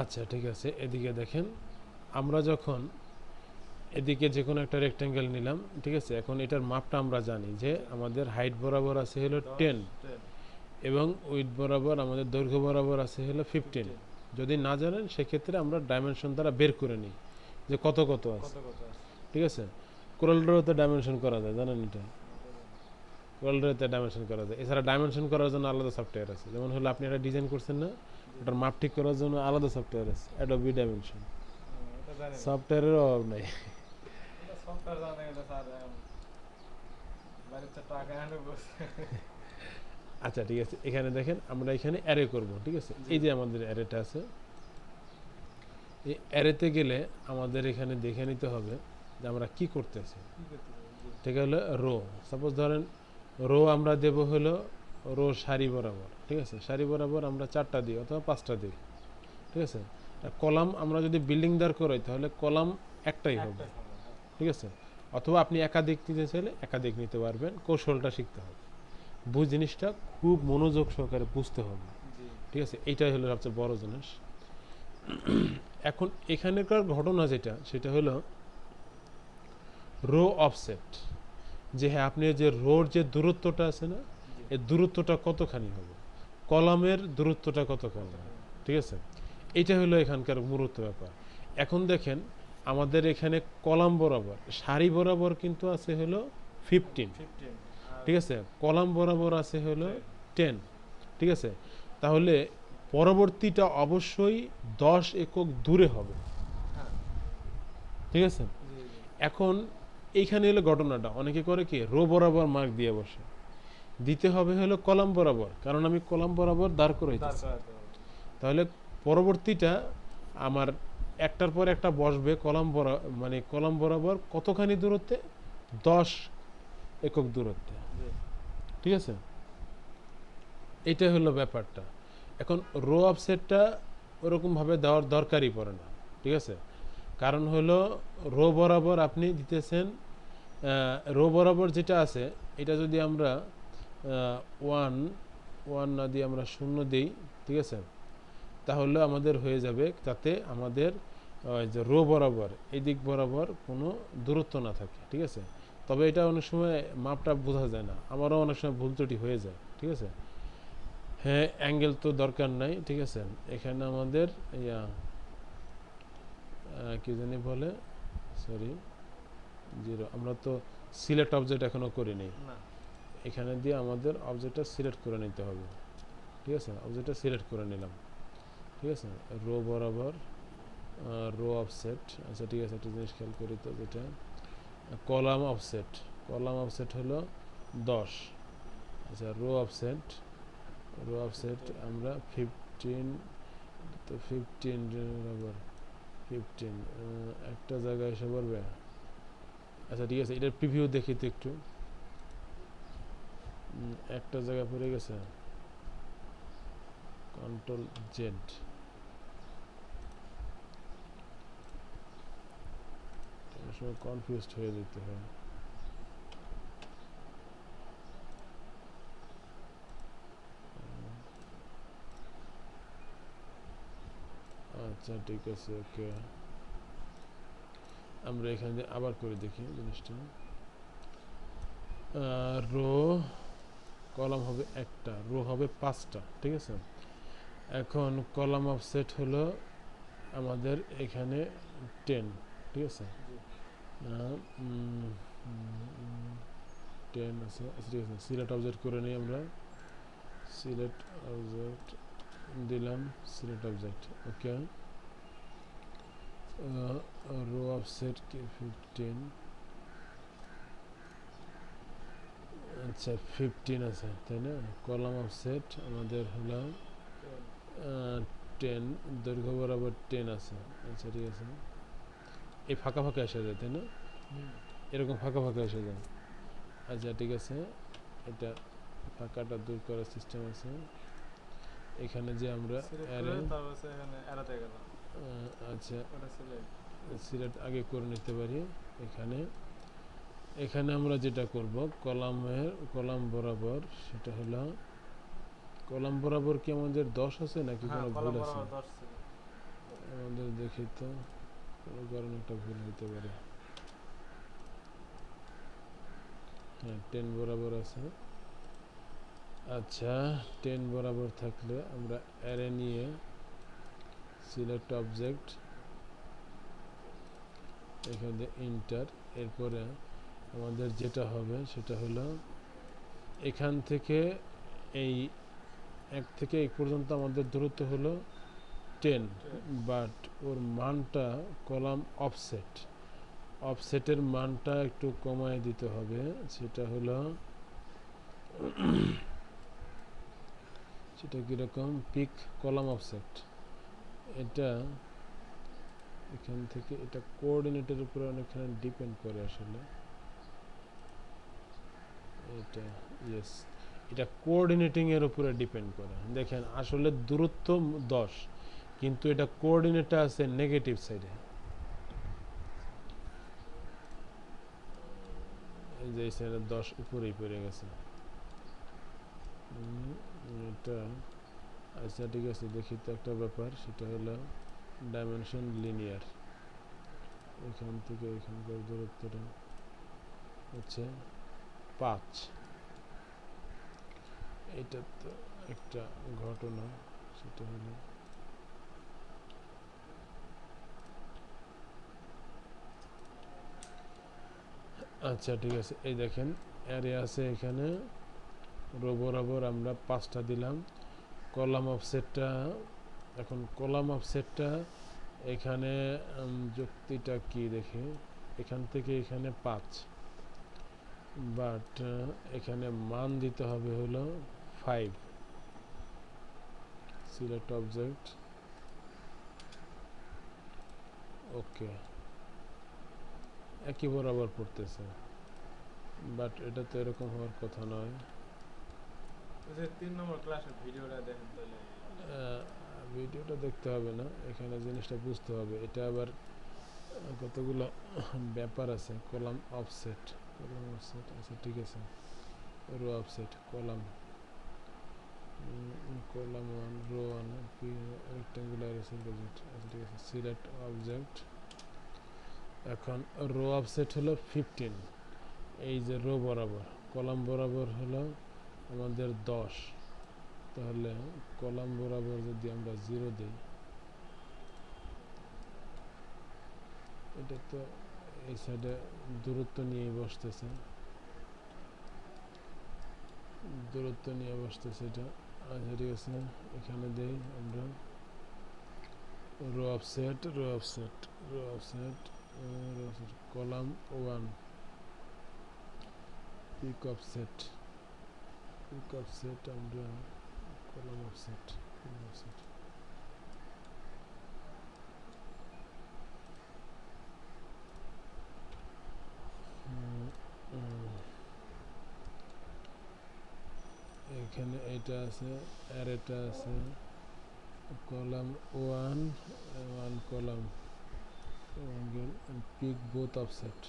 আচ্ছা ঠিক আছে, এদিকে দেখেন, আমরা যখন এদিকে যে কোনো একটা রেক্ট্যাঙ্গেল নিলাম, ঠিক আছে, এখন এটার মাপটা আমরা জানি যে আমাদের হাইট বরাবর আছে হলো 10 এবং উইথ বরাবর আমাদের দৈর্ঘ্য বরাবর আছে হলো 15। যদি না জানেন সেক্ষেত্রে আমরা ডাইমেনশন দ্বারা বের করে নিই যে কত কত আছে, ঠিক আছে। কোরাল ড্রতে ডাইমেনশন করা যায়, জানেন এটা? কোরাল ড্রতে ডাইমেনশন করা যায়। এছাড়া ডাইমেনশন করার জন্য আলাদা সফটওয়্যার আছে, যেমন হলো আপনি একটা ডিজাইন করছেন না, ওটার মাপ ঠিক করার জন্য আলাদা সফটওয়্যার আছে, অ্যাডোবি ডাইমেনশন। সফটওয়্যারের অভাব নাই। আচ্ছা ঠিক আছে, এখানে দেখেন আমরা এখানে অ্যারে করব, ঠিক আছে। এই যে আমাদের অ্যারেটা আছে, এই অ্যারেতে গেলে আমাদের এখানে দেখে নিতে হবে যে আমরা কি করতেছি। ঠিক হলো রো, সাপোজ ধরেন রো আমরা দেব হলো রো সারি বরাবর, ঠিক আছে, সারি বরাবর আমরা 4টা দিই অথবা 5টা দিই, ঠিক আছে। কলাম আমরা যদি বিল্ডিং দাঁড় করাই তাহলে কলাম একটাই হবে, ঠিক আছে। অথবা আপনি একাধিক নিতে চাইলে একাধিক নিতে পারবেন, কৌশলটা শিখতে হবে, জিনিসটা খুব মনোযোগ সহকারে বুঝতে হবে, ঠিক আছে। এইটাই হলো সবচেয়ে বড় জিনিস। এখন এখানকার ঘটনা যেটা, সেটা হলো রো অফসেট, যে হ্যাঁ আপনি যে রোর যে দূরত্বটা আছে না, এই দূরত্বটা কতখানি হবে, কলামের দূরত্বটা কতখানি হবে, ঠিক আছে। এইটা হলো এখানকার মূলত ব্যাপার। এখন দেখেন আমাদের এখানে কলাম বরাবর সারি বরাবর কিন্তু আছে হলো 15, ঠিক আছে, কলাম বরাবর আছে হলো 10, ঠিক আছে। তাহলে পরবর্তীটা অবশ্যই 10 একক দূরে হবে, ঠিক আছে। এখন এইখানে হলো ঘটনাটা, অনেকে করে কি রো বরাবর মার্ক দিয়ে বসে, দিতে হবে হলো কলাম বরাবর, কারণ আমি কলাম বরাবর দাঁড় করাইতেছি। তাহলে পরবর্তীটা আমার একটার পর একটা বসবে কলাম বরাবর, মানে কলাম বরাবর কতখানি দূরত্বে, 10 একক দূরত্বে, ঠিক আছে। এটা হলো ব্যাপারটা। এখন রো অফসেটটা ওরকমভাবে দেওয়ার দরকারই পড়ে না, ঠিক আছে। কারণ হলো রো বরাবর আপনি দিতেছেন, রো বরাবর যেটা আছে এটা যদি আমরা ওয়ান ওয়ান না দিয়ে আমরা 0 দিই, ঠিক আছে, তাহলে আমাদের হয়ে যাবে, তাতে আমাদের যে রো বরাবর এই দিক বরাবর কোনো দূরত্ব না থাকে, ঠিক আছে। তবে এটা অনেক সময় মাপটা বোঝা যায় না, আমারও অনেক সময় ভুল ত্রুটি হয়ে যায়, ঠিক আছে। হ্যাঁ অ্যাঙ্গেল তো দরকার নাই, ঠিক আছে। এখানে আমাদের ইয়া কি জানি বলে, সরি, 0, আমরা তো সিলেক্ট অবজেক্ট এখনো করিনি, এখানে দিয়ে আমাদের অবজেক্টটা সিলেক্ট করে নিতে হবে, ঠিক আছে। অবজেক্টটা সিলেক্ট করে নিলাম, ঠিক আছে, রো বরাবর রো অফসেট। আচ্ছা ঠিক আছে, একটা জিনিস খেয়াল করি তো, যেটা কলাম অফসেট, কলাম অফসেট হলো 10। আচ্ছা রো অফসেট আমরা 15, তো 15 বরাবর 15 একটা জায়গায় এসে পড়বে। আচ্ছা ঠিক আছে, এটার প্রিভিউ দেখি তো একটু, একটা জায়গা পড়ে গেছে, কন্ট্রোল জেড, সময় কনফিউজড হয়ে যেতে হয়। আচ্ছা ঠিক আছে, ওকে, আমরা এখানে আবার করে দেখি জিনিসটা। রো কলাম হবে একটা, রো হবে 5টা, ঠিক আছে। এখন কলাম অফসেট হলো আমাদের এখানে 10, ঠিক আছে, 10 আছে। আচ্ছা ঠিক আছে, সিলেক্ট অবজেক্ট করে নিই আমরা, সিলেক্ট অবজেক্ট দিলাম, সিলেক্ট অবজেক্ট, ওকে। রো অফসেট কি 15, আচ্ছা 15 আছে তাই না। কলাম অফসেট আমাদের হলো 10, দৈর্ঘ্য বরাবর 10 আছে। আচ্ছা ঠিক আছে, এই ফাঁকা ফাঁকা এসে যায় তাই না, এরকম ফাঁকা ফাঁকা এসে যায়। আচ্ছা ঠিক আছে, এটা ফাঁকাটা দূর করার সিস্টেম আছে, এখানে যে আমরা অ্যারে, আচ্ছা সিলেক্ট আগে করে নিতে পারি। এখানে এখানে আমরা যেটা করব, কলাম বরাবর, সেটা হলো কলাম বরাবর কি আমাদের 10 আছে নাকি কোনো ভুল আছে? আমাদের দেখি তো কোনো কারণে একটা ভুল হতে পারে। হ্যাঁ 10 বরাবর আছে। আচ্ছা 10 বরাবর থাকলে আমরা অ্যারে নিয়ে সিলেক্ট অবজেক্ট, এখানে ইন্টার, এরপরে আমাদের যেটা হবে সেটা হলো এখান থেকে এই এক থেকে এক পর্যন্ত আমাদের দূরত্ব হলো 10, বাট ওর মানটা কলাম অফসেট, অফসেটের মানটা একটু কমায় দিতে হবে। সেটা হলো সেটা কীরকম, পিক কলাম অফসেট, এটা এখান থেকে এটা কোঅর্ডিনেটের উপরে অনেকখানি ডিপেন্ড করে আসলে। এটা ইয়েস, এটা কোঅর্ডিনেটিং এর উপরে ডিপেন্ড করে। দেখেন আসলে দূরত্ব 10, কিন্তু এটা কোঅর্ডিনেটটা আছে নেগেটিভ সাইডে। এই যে এই সাইডে 10 উপরেই পড়ে গেছে এটা। আচ্ছা ঠিক আছে, দেখি তো একটা ব্যাপার, সেটা হলো ডাইমেনশন লিনিয়ার। এখান থেকে এখানকার দূরত্বটা হচ্ছে 5। এটা তো একটা ঘটনা, সেটা হলো আচ্ছা ঠিক আছে, এই দেখেন অ্যারে আছে এখানে, রো বরাবর আমরা 5টা দিলাম। কলাম অফসেটটা, এখন কলাম অফসেটটা এখানে যুক্তিটা কি দেখি, এখান থেকে এখানে 5, বাট এখানে মান দিতে হবে হলো 5। সিলেক্ট অবজেক্ট, ওকে, একই বরাবর পড়তেছে, বাট এটা তো এরকম হওয়ার কথা নয়। 3 নম্বর ক্লাসের ভিডিওটা দেখেন তাহলে। ভিডিওটা দেখতে হবে না, এখানে জিনিসটা বুঝতে হবে। এটা আবার কতগুলো ব্যাপার আছে। কলাম অফসেট, কলাম অফসেট, আচ্ছা ঠিক আছে, row offset, column column 1, row 1, rectangular object, আচ্ছা ঠিক আছে, সিলেক্ট অবজেক্ট। এখন রো অফসেট হলো 15, এই যে রো বরাবর, কলাম বরাবর হলো আমাদের 10, তাহলে কলাম বরাবর যদি আমরা 0 দিই, এটা তো এই সাইডে দূরত্ব নিয়ে বসতেছে, দূরত্ব নিয়ে বসতেছে এটা। আচ্ছা ঠিক আছে, এখানে দেই আমরা row offset, row offset, row offset, row offset, column 1, pick offset, pick offset আমরা কলাম অফসেট, কলাম অফসেট, এখানে এটা আছে, অ্যারেটা আছে, column 1, 1 column, pick both offset,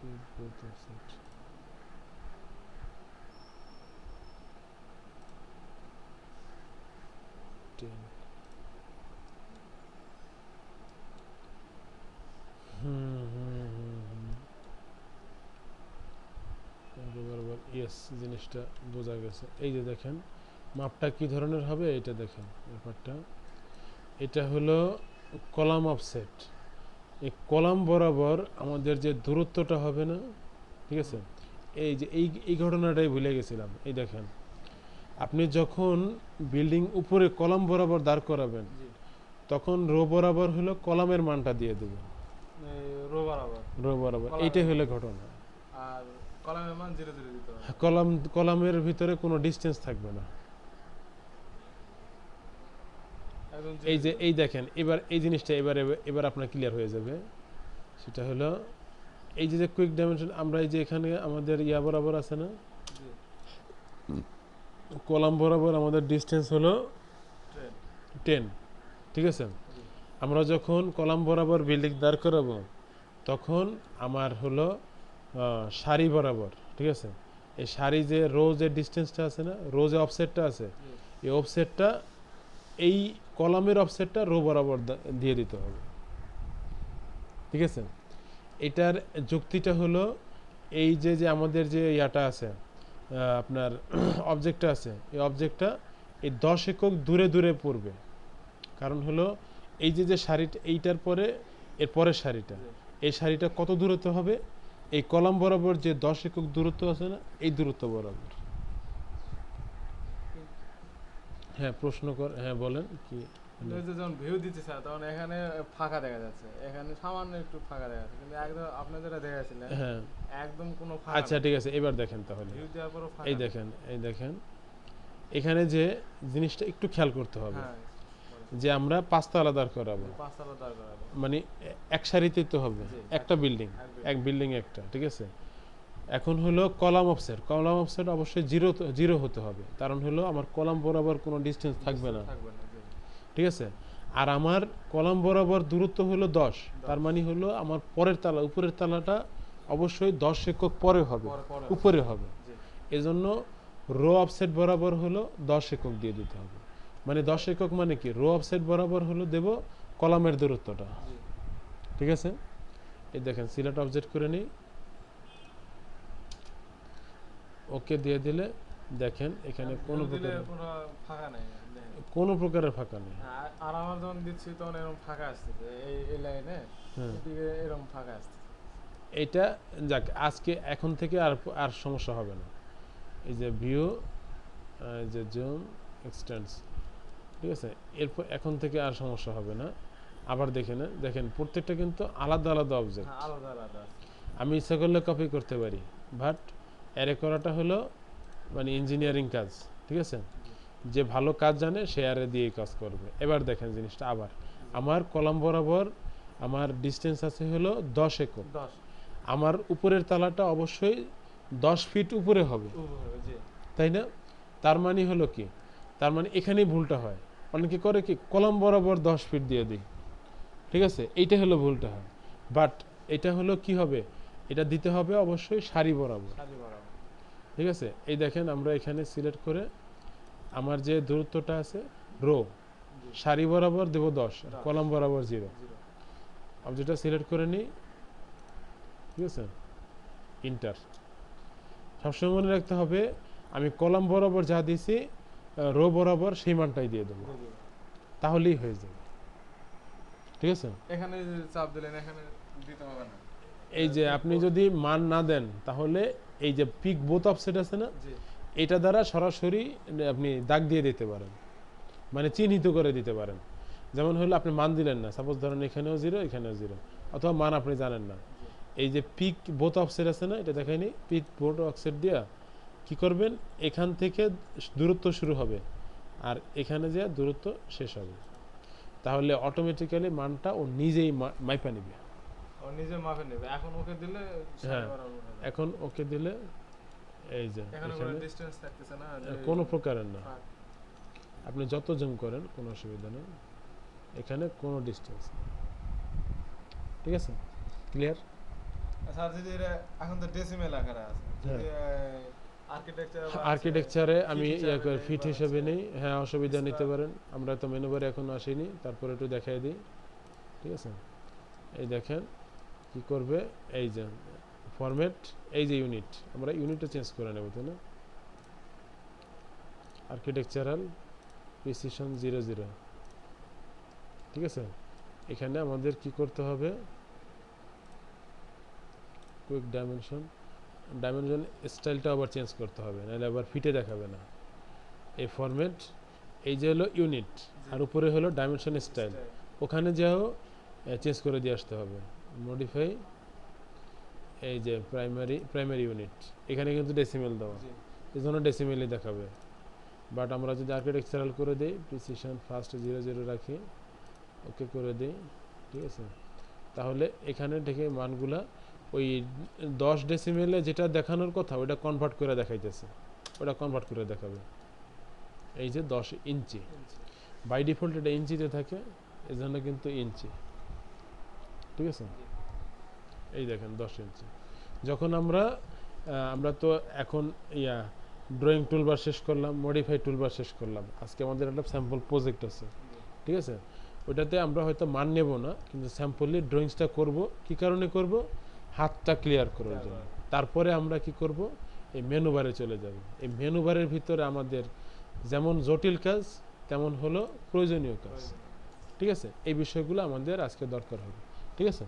pick both offset, 10, বরাবর, ইয়েস, জিনিসটা বোঝা গেছে। এই যে দেখেন মাপটা কি ধরনের হবে, এটা দেখেন ব্যাপারটা। এটা হলো কলাম অফসেট, এই কলাম বরাবর আমাদের যে দূরত্বটা হবে না, ঠিক আছে, এই যে এই ঘটনাটাই ভুলে গেছিলাম। এই দেখেন আপনি যখন বিল্ডিং উপরে কলাম বরাবর দাঁড় করাবেন, তখন রো বরাবর হলো কলামের মানটা দিয়ে দেবেন, রো বরাবর, রো বরাবর, এইটাই হলো ঘটনা। আর কলামের মান 0 0 দিতে হবে। কলামের ভিতরে কোনো ডিসটেন্স থাকবে না। এই যে এই দেখেন, এবার এই জিনিসটা এবার আপনার ক্লিয়ার হয়ে যাবে। সেটা হলো এই যে কুইক ডাইমেনশন, আমরা এই যে এখানে আমাদের ইয়া বরাবর আছে না, কলাম বরাবর আমাদের ডিসটেন্স হলো 10, ঠিক আছে। আমরা যখন কলাম বরাবর বিল্ডিং দাঁড় করাবো, তখন আমার হলো সারি বরাবর, ঠিক আছে, এই সারি যে রো যে ডিস্টেন্সটা আছে না, রো যে অফসেটটা আছে, এই অফসেটটা এই কলামের অফসেটটা রো বরাবর দিয়ে দিতে হবে। ঠিক আছে, এটার যুক্তিটা হলো এই যে যে আমাদের যে ইয়াটা আছে, আপনার অবজেক্টটা আছে, এই অবজেক্টটা এই 10 একক দূরে দূরে পড়বে। কারণ হলো এই যে যে সারিটা, এইটার পরে এর পরের সারিটা, এই সারিটা কত দূরত্ব হবে, এই কলাম বরাবর যে 10 একক দূরত্ব আছে না, এই দূরত্ব বরাবর। হ্যাঁ প্রশ্ন কর, হ্যাঁ বলেন কি। কিন্তু ওই যে যখন ভিউ দিতে স্যার তখন এখানে ফাঁকা দেখা যাচ্ছে, এখানে সামান্য একটু ফাঁকা দেখা যাচ্ছে, কিন্তু একদম আপনি যেটা দেখাচ্ছিলেন হ্যাঁ একদম কোনো ফাঁকা আচ্ছা ঠিক আছে, এবার দেখেন তাহলে, ভিউ দেওয়ার পরও ফাঁকা এই নেই। দেখেন, এই দেখেন এখানে যে জিনিসটা একটু খেয়াল করতে হবে, হ্যাঁ যে আমরা পাঁচতলা দাঁড় করাবো, পাঁচতলা দাঁড় করাবো। মানে এক সারিতে তো হবে, জি, একটা বিল্ডিং, building। এক বিল্ডিং একটা, ঠিক আছে। এখন হলো কলাম অফসেট অবশ্যই জিরো হতে হবে, কারণ হলো আমার কলাম বরাবর কোনো ডিস্টেন্স থাকবে না, থাকবে না, জি। ঠিক আছে। আর আমার কলাম বরাবর দূরত্ব হলো 10, তার মানে হলো আমার পরের তালা, উপরের তালাটা অবশ্যই 10 একক পরে হবে, পরে উপরে হবে। জি। এজন্য রো অফসেট বরাবর হলো 10 একক দিয়ে দিতে হবে। মানে 10 একক মানে কি, রো অফসেট বরাবর হলো দেব কলামের দূরত্বটা, জি। ঠিক আছে। এই দেখেন সিলেক্ট অবজেক্ট করে নিই, ওকে দিয়ে দিলে দেখেন এখানে কোনো দিলে প্রকার কোনো ফাঁকা নেই, দেখেন। কোনো প্রকারের ফাঁকা নেই। আর আমার যখন দিচ্ছি তখন এরকম ফাঁকা আসতেছে, এই লাইনে হ্যাঁ এদিকে এরকম ফাঁকা আসতেছে। এটা যাক, আজকে এখন থেকে আর আর সমস্যা হবে না। এই যে ভিউ, যে জুম এক্সটেন্স, ঠিক আছে, এরপর এখন থেকে আর সমস্যা হবে না। আবার দেখে না, দেখেন প্রত্যেকটা কিন্তু আলাদা আলাদা অবজেক্ট, হ্যাঁ, আলাদা আলাদা আছে। আমি ইচ্ছা করলে কপি করতে পারি, বাট অ্যারে করাটা হলো মানে ইঞ্জিনিয়ারিং কাজ, ঠিক আছে। যে ভালো কাজ জানে সে অ্যারে দিয়ে কাজ করবে। এবার দেখেন জিনিসটা আবার, আমার কলাম বরাবর আমার ডিস্টেন্স আছে হলো 10 একক, 10 আমার উপরের তালাটা অবশ্যই 10 ফিট উপরে হবে, উপরে, জি। তাই না। তার মানে হলো কি, তার মানে এখানেই ভুলটা হয়, অনেকে করে কি কলাম বরাবর 10 ফিট দিয়ে দিই, ঠিক আছে, এইটা হলো ভুলটা হয়। বাট এটা হলো কি হবে, এটা দিতে হবে অবশ্যই সারি বরাবর, সারি বরাবর। ঠিক আছে। এই দেখেন আমরা এখানে সিলেক্ট করে আমার যে দূরত্বটা আছে রো, জি। সারি বরাবর দেব 10, 10, কলাম বরাবর 0। জিরো। আমি যেটা সিলেক্ট করে নিই, ঠিক আছে, ইন্টার। সবসময় মনে রাখতে হবে আমি কলাম বরাবর যা দিছি রো বরাবর সেই মানটাই দিয়ে দেবো, দিয়ে দিবো। তাহলেই হয়ে যাবে, ঠিক আছে। এখানে যে চাপ দিলেন এখানে দিতে হবে না। এই যে আপনি যদি মান না দেন তাহলে এই যে পিক বোথ অফসেট আছে না, জি। এটা দ্বারা সরাসরি আপনি দাগ দিয়ে দিতে পারেন, মানে চিহ্নিত করে দিতে পারেন। যেমন হলো আপনি মান দিলেন না, সাপোজ ধরেন এখানেও 0 এখানেও 0, অথবা মান আপনি জানেন না, এই যে পিক বোথ অফসেট আছে না, এটা দেখায়নি, পিক বোথ অফসেট দিয়া কি করবেন, এখান থেকে দূরত্ব শুরু হবে আর এখানে যে দূরত্ব শেষ হবে, তাহলে অটোমেটিক্যালি মানটা ও নিজেই মাইপা নেবে। ও নিজে মাপে নেবে। এখন ওকে দিলে সারি হ্যাঁ, বরাবর হয়ে যাবে। এখন ওকে দিলে এই যে এখানে কোনো এখানে ডিসটেন্স থাকতেছে না যে কোনো প্রকারের না, ফাঁক। আপনি যত জুম করেন কোনো অসুবিধা নেই, এখানে কোনো ডিস্টেন্স নেই, ঠিক আছে, ক্লিয়ার। স্যার যদি এটা এখন তো ডেসিমেল আকারে আছে, যদি আর্কিটেকচারে আমি হিসাবে নেই ফিট বা হিসেবে হচ্ছে নেই, হ্যাঁ অসুবিধা নিতে স্টার- পারেন। আমরা তো মেনু বারে এখনো আসিনি, তারপরে একটু দেখাই দিই, ঠিক আছে। এই দেখেন কি করবে, এই যে ফরম্যাট, এই যে ইউনিট, আমরা ইউনিটটা চেঞ্জ করে নেব, তাই না। আর্কিটেকচারাল প্রিসিশন 00, ঠিক আছে। এখানে আমাদের কি করতে হবে, কুইক ডাইমেনশন স্টাইলটা আবার চেঞ্জ করতে হবে, নাহলে আবার ফিটে দেখাবে না। এই ফরম্যাট, এই যে হলো ইউনিট, আর উপরে হলো ডাইমেনশন স্টাইল, ওখানে যাও চেঞ্জ করে দিয়ে আসতে হবে। মডিফাই, এই যে প্রাইমারি ইউনিট, এখানে কিন্তু ডেসিমেল দেওয়া, জি। এই জন্য ডেসিমেলই দেখাবে। বাট আমরা যদি আর্কিটেকচারাল করে দিই, প্রিসিশন ফার্স্ট 00 রাখি, ওকে করে দিই, ঠিক আছে, তাহলে এখানে থেকে মানগুলা ওই 10 ডেসিমেলে যেটা দেখানোর কথা ওটা কনভার্ট করে দেখাইতেছে, ওটা কনভার্ট করে দেখাবে। এই যে 10 ইঞ্চি, বাই ডিফল্ট এটা ইঞ্চিতে থাকে, এই জন্য কিন্তু ইঞ্চি, ঠিক আছে। এই দেখেন 10 ইঞ্চি। যখন আমরা আমরা তো এখন ইয়া ড্রয়িং টুলবার শেষ করলাম, মডিফাই টুলবার শেষ করলাম, আজকে আমাদের একটা স্যাম্পল প্রজেক্ট আছে, ঠিক আছে? ওইটাতে আমরা হয়তো মান নেব না, কিন্তু স্যাম্পলি ড্রয়িংসটা করব। কি কারণে করব? হাতটা ক্লিয়ার করার জন্য। তারপরে আমরা কি করব? এই মেনু বারে চলে যাব। এই মেনু বারের ভিতরে আমাদের যেমন জটিল কাজ তেমন হলো প্রয়োজনীয় কাজ, ঠিক আছে? এই বিষয়গুলো আমাদের আজকে দরকার হবে, ঠিক আছে?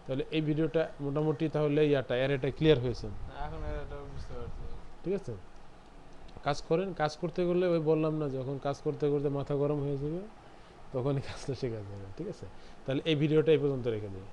তাহলে এই ভিডিওটা মোটামুটি তাহলে অ্যারেটা ক্লিয়ার হয়েছে, এখন এটা বুঝতে পারছি। ঠিক আছে? কাজ করেন, কাজ করতে গেলে ওই বললাম না, যখন কাজ করতে করতে মাথা গরম হয়ে যাবে তখনই কাজটা শেখা যাবে, ঠিক আছে? তাহলে এই ভিডিওটা এই পর্যন্ত রেখে দিই।